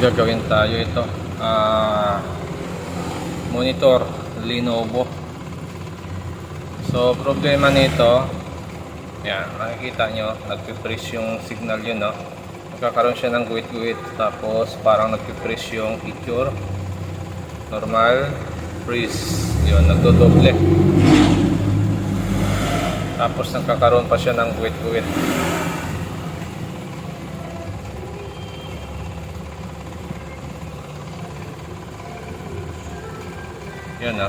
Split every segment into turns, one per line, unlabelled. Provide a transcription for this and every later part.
gagawin tayo ito, monitor Lenovo. So problema nito, yan, makikita nyo, nagpipress yung signal yun, no? Magkakaroon siya ng guwit-guwit, tapos parang nagpipress yung picture, normal, freeze, yun, nagdodoble, tapos nagkakaroon pa siya ng guwit-guwit. Yun, no?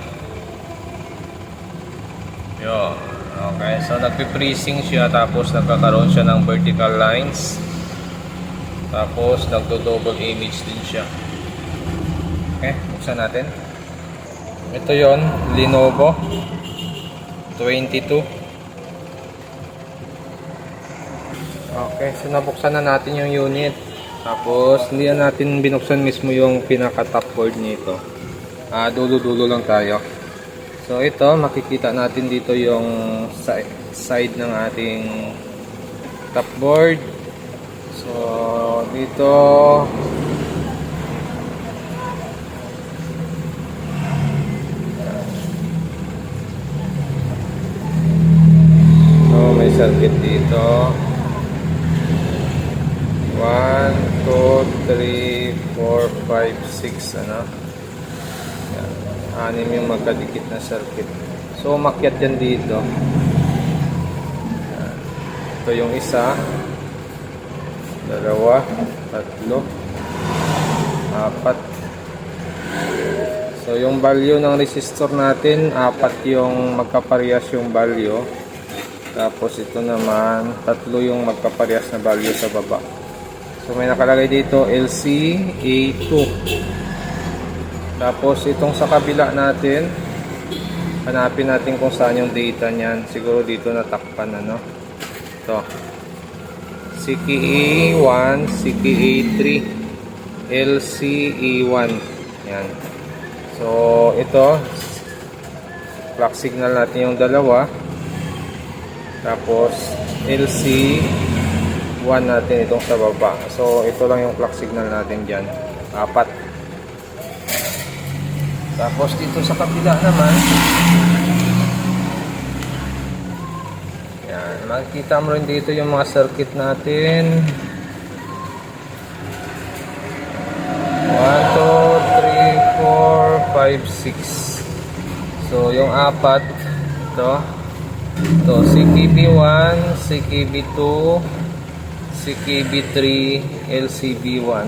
Yun. Okay, so nagpi-freezing siya, tapos nagkakaroon siya ng vertical lines, tapos nagdo-double image din siya. Okay, buksan natin. Ito yon, Lenovo 22. Okay, so nabuksan na natin yung unit, tapos hindi na natin binuksan mismo yung pinaka top board nito. Dulo-dulo lang tayo. So ito, makikita natin dito yung side ng ating top board. So dito may circuit dito. 1, 2, 3, 4, 5, 6, ano? Anim yung magkadikit na circuit. So umakyat yan dito. Ito yung isa, dalawa, tatlo, apat. So yung value ng resistor natin, apat yung magkaparehas yung value. Tapos ito naman, tatlo yung magkaparehas na value sa baba. So may nakalagay dito LCA2. Tapos itong sa kabila natin, hanapin natin kung saan yung data niyan. Siguro dito natakpan, ano. Ito, CKA1, CKA3, LCA1. Yan. So ito, clock signal natin yung dalawa. Tapos LC1 natin itong sa baba. So ito lang yung clock signal natin dyan, apat. Tapos dito sa kabila naman, yan, makikita mo rin dito yung mga circuit natin. 1, 2, 3, 4, 5, 6. So yung apat, ito CKB1, CKB2, CKB3, LCB1,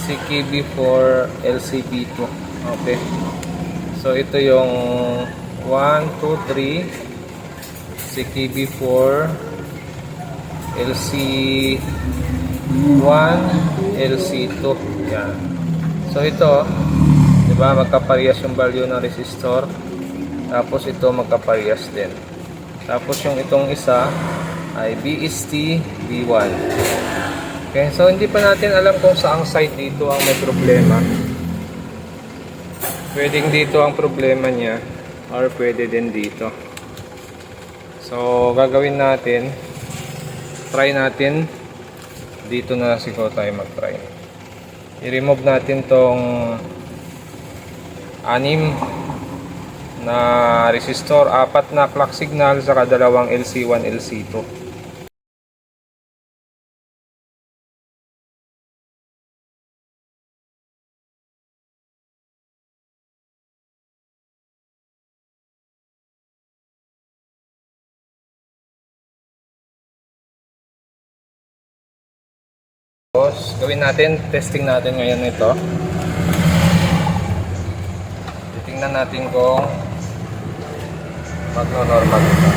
CKB4, LCB2. Okay, so ito yung 1, 2, 3, CKB4, LC1, LC2. Yan. So ito, di ba, magkaparehas yung value ng resistor. Tapos ito magkaparehas din. Tapos yung itong isa ay BST B1. Okay, so hindi pa natin alam kung saang side dito ang may problema. Pwedeng dito ang problema niya, or pwede din dito. So gagawin natin, try natin dito na siguro tayo mag-try. I-remove natin tong 6 na resistor, 4 na clock signal, saka 2 LC1, LC2. Tapos gawin natin, testing natin ngayon ito. Titingnan natin kung magno-normal ito.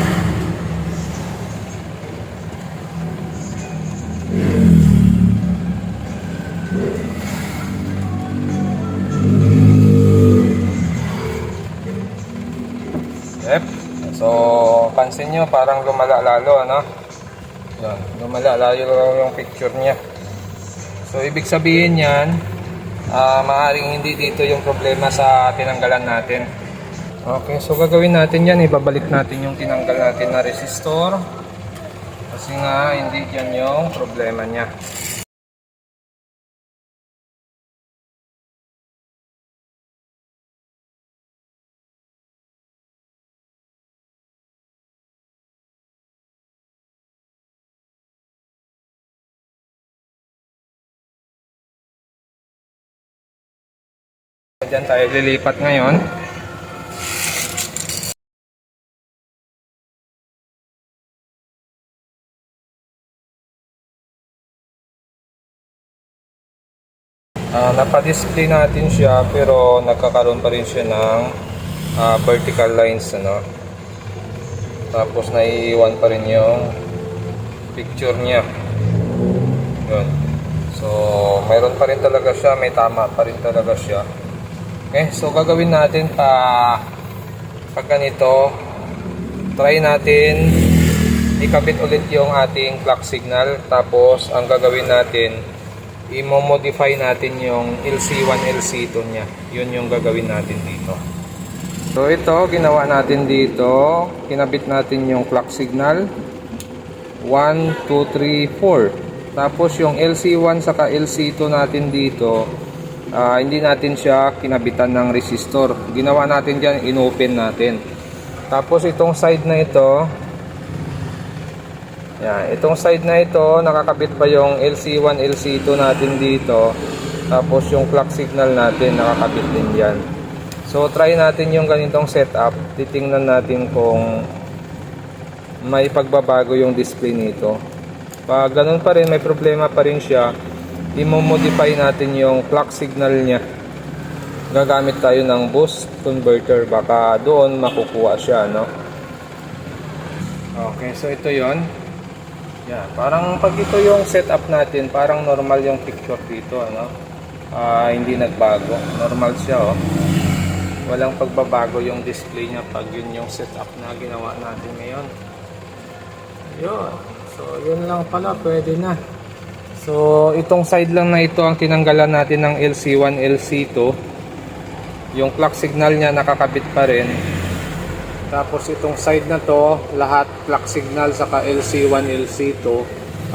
Yep. So pansin nyo, parang lumala lalo, ano? Yan, lumala lalo yung picture niya. So ibig sabihin yan, maaaring hindi dito yung problema sa tinanggalan natin. Okay, so gagawin natin yan, ibabalik natin yung tinanggal natin na resistor. Kasi nga hindi yan yung problema niya. Diyan tayo lilipat ngayon. Napa-display natin siya pero nagkakaroon pa rin siya ng vertical lines, ano. Tapos naiiwan pa rin yung picture niya. Yun. So, mayroon pa rin talaga siya, may tama pa rin talaga siya. Okay, so gagawin natin pag ganito, try natin ikabit ulit yung ating clock signal. Tapos ang gagawin natin, i-modify natin yung LC1, LC2 nya. Yun yung gagawin natin dito. So ito, ginawa natin dito, kinabit natin yung clock signal 1, 2, 3, 4. Tapos yung LC1 saka LC2 natin dito, hindi natin siya kinabitan ng resistor. Ginawa natin dyan, in-open natin. Tapos itong side na ito, yan, itong side na ito, nakakabit pa yung LC1, LC2 natin dito. Tapos yung clock signal natin, nakakabit din dyan. So try natin yung ganitong setup. Titingnan natin kung may pagbabago yung display nito. Pag ganun pa rin, may problema pa rin siya, i-modify natin yung clock signal niya. Gagamit tayo ng boost converter, baka doon makukuha siya, no? Okay, so ito yon. Yan, parang pag ito yung setup natin, parang normal yung picture dito, ano? Hindi nagbago, normal siya, oh. Walang pagbabago yung display niya pag yun yung setup na ginawa natin ngayon. Yun. So, yun lang pala, pwede na. So, itong side lang na ito ang tinanggalan natin ng LC1, LC2. Yung clock signal niya nakakabit pa rin. Tapos itong side na to, lahat clock signal saka LC1, LC2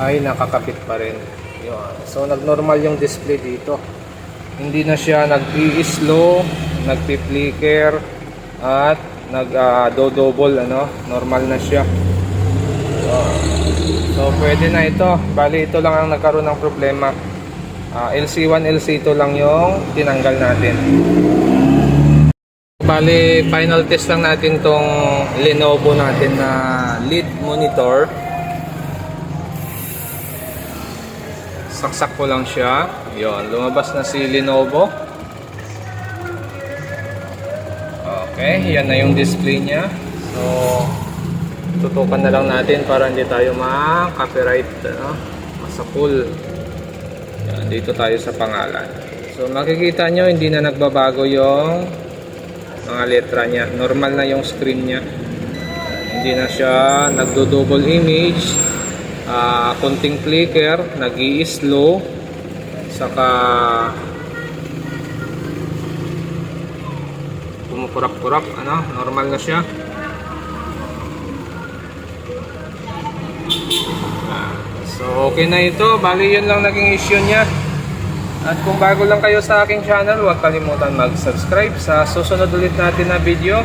ay nakakabit pa rin. Yun. So, nagnormal yung display dito. Hindi na siya nag-i-slow, nagpi-flicker, at nag-do-double, ano, normal na siya. So pwede na ito. Bali ito lang ang nagkaroon ng problema. LC1, LC2 lang yung tinanggal natin. Bali final test lang natin tong Lenovo natin na LED monitor. Saksak ko lang siya. Yun, lumabas na si Lenovo. Okay, yan na yung display niya. So tutukan na lang natin para hindi tayo ma-copyright, no? Masapul. Yan, dito tayo sa pangalan. So makikita nyo, hindi na nagbabago yung mga letra niya. Normal na yung screen niya. Hindi na siya nagdo-double image, konting flicker, nag-i-slow, saka pumupurak-purak, ano? Normal na siya. So okay na ito, bali yun lang naging issue niya. At kung bago lang kayo sa aking channel, huwag kalimutan mag-subscribe sa susunod ulit natin na video.